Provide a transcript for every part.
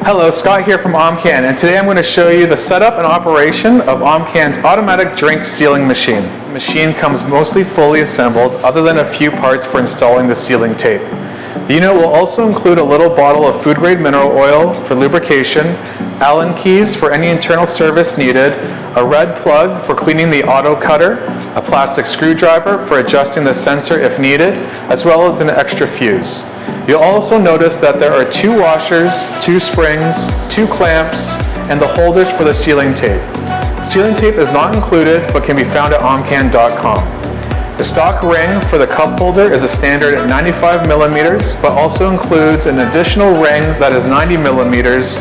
Hello, Scott here from Omcan, and today I'm going to show you the setup and operation of Omcan's automatic drink sealing machine. The machine comes mostly fully assembled, other than a few parts for installing the sealing tape. The unit will also include a little bottle of food-grade mineral oil for lubrication, Allen keys for any internal service needed, a red plug for cleaning the auto cutter, a plastic screwdriver for adjusting the sensor if needed, as well as an extra fuse. You'll also notice that there are 2 washers, 2 springs, 2 clamps, and the holders for the sealing tape. Sealing tape is not included, but can be found at omcan.com. The stock ring for the cup holder is a standard at 95 millimeters, but also includes an additional ring that is 90 millimeters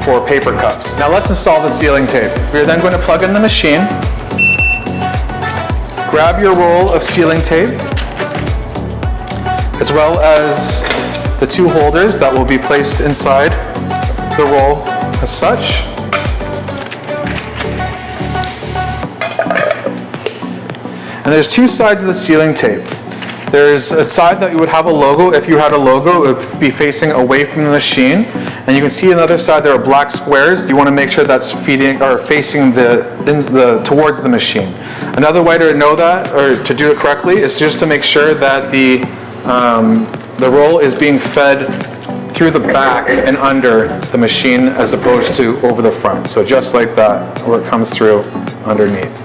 for paper cups. Now let's install the sealing tape. We are then going to plug in the machine, grab your roll of sealing tape, as well as the 2 holders that will be placed inside the roll as such. And there's 2 sides of the sealing tape. There's a side that would have a logo. If you had a logo, it would be facing away from the machine. And you can see on the other side there are black squares. You want to make sure that's facing towards the machine. Another way to know that, or to do it correctly, is just to make sure that the roll is being fed through the back and under the machine as opposed to over the front. So just like that, where it comes through underneath.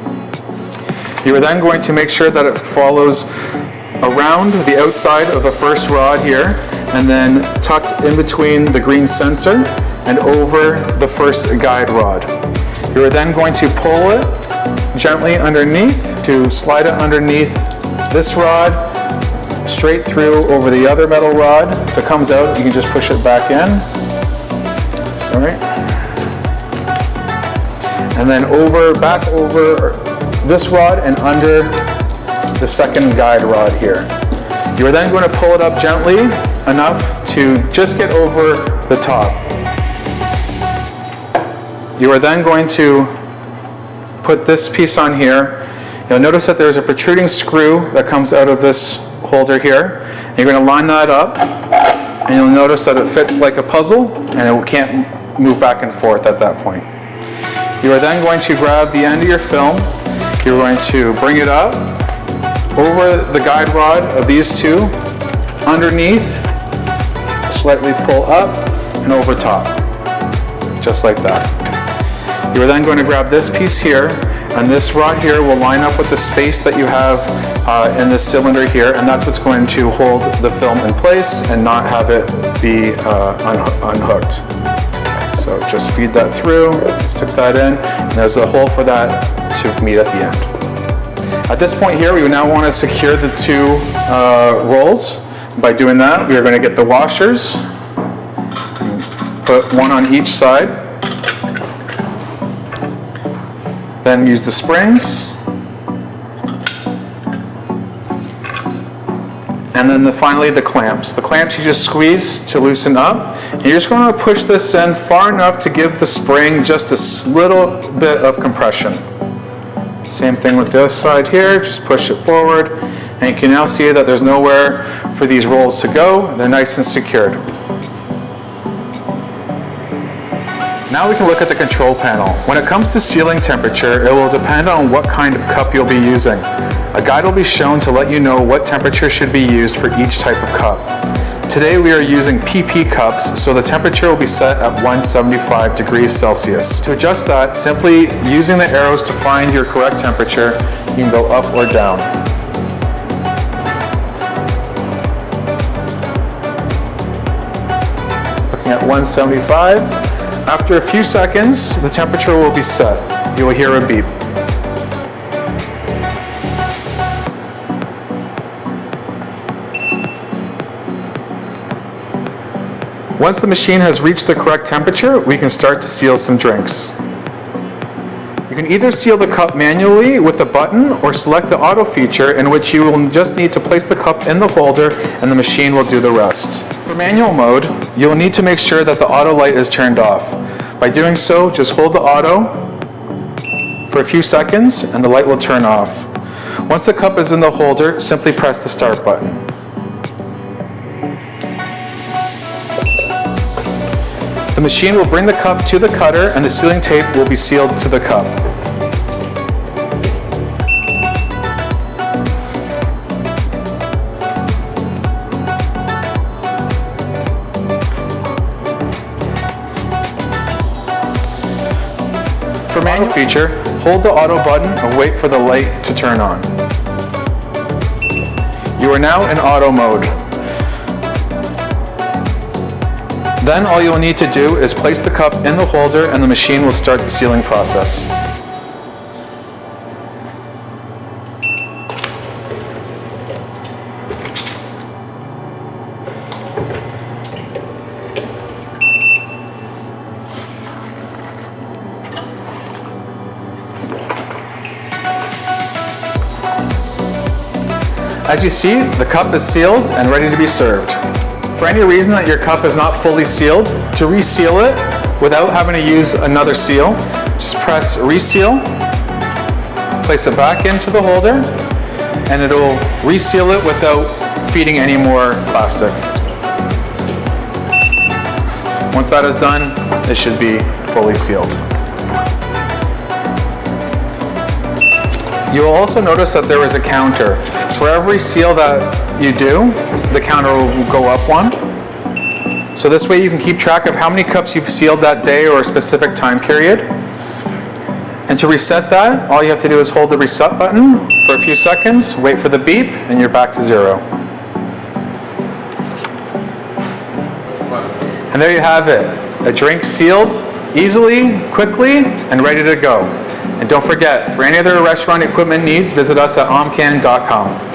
You are then going to make sure that it follows around the outside of the first rod here, and then tucked in between the green sensor and over the first guide rod. You are then going to pull it gently underneath to slide it underneath this rod, straight through over the other metal rod. If it comes out, you can just push it back in. Sorry. And then back over this rod and under the second guide rod here. You are then going to pull it up gently enough to just get over the top. You are then going to put this piece on here. You'll notice that there's a protruding screw that comes out of this holder here. And you're going to line that up, and you'll notice that it fits like a puzzle and it can't move back and forth at that point. You are then going to grab the end of your film. You're going to bring it up over the guide rod of these 2, underneath, slightly pull up and over top, just like that. You are then going to grab this piece here, and this rod here will line up with the space that you have in this cylinder here, and that's what's going to hold the film in place and not have it be unhooked. So just feed that through, stick that in, and there's a hole for that to meet at the end. At this point here, we would now want to secure the 2 rolls. By doing that, we are going to get the washers, put 1 on each side, then use the springs, and then finally the clamps. The clamps you just squeeze to loosen up, and you're just going to push this in far enough to give the spring just a little bit of compression. Same thing with the other side here, just push it forward, and you can now see that there's nowhere for these rolls to go. They're nice and secured. Now we can look at the control panel. When it comes to sealing temperature, it will depend on what kind of cup you'll be using. A guide will be shown to let you know what temperature should be used for each type of cup. Today we are using PP cups, so the temperature will be set at 175 degrees Celsius. To adjust that, simply using the arrows to find your correct temperature, you can go up or down. Looking at 175. After a few seconds, the temperature will be set. You will hear a beep. Once the machine has reached the correct temperature, we can start to seal some drinks. You can either seal the cup manually with a button or select the auto feature, in which you will just need to place the cup in the holder and the machine will do the rest. For manual mode, you'll need to make sure that the auto light is turned off. By doing so, just hold the auto for a few seconds and the light will turn off. Once the cup is in the holder, simply press the start button. machine will bring the cup to the cutter and the sealing tape will be sealed to the cup. For manual feature, hold the auto button and wait for the light to turn on. You are now in auto mode. Then all you'll need to do is place the cup in the holder and the machine will start the sealing process. As you see, the cup is sealed and ready to be served. For any reason that your cup is not fully sealed, to reseal it without having to use another seal, just press reseal, place it back into the holder, and it'll reseal it without feeding any more plastic. Once that is done, it should be fully sealed. You will also notice that there is a counter. For every seal that you do, the counter will go up one. So this way you can keep track of how many cups you've sealed that day or a specific time period. And to reset that, all you have to do is hold the reset button for a few seconds, wait for the beep, and you're back to zero. And there you have it. A drink sealed easily, quickly, and ready to go. And don't forget, for any other restaurant equipment needs, visit us at omcan.com.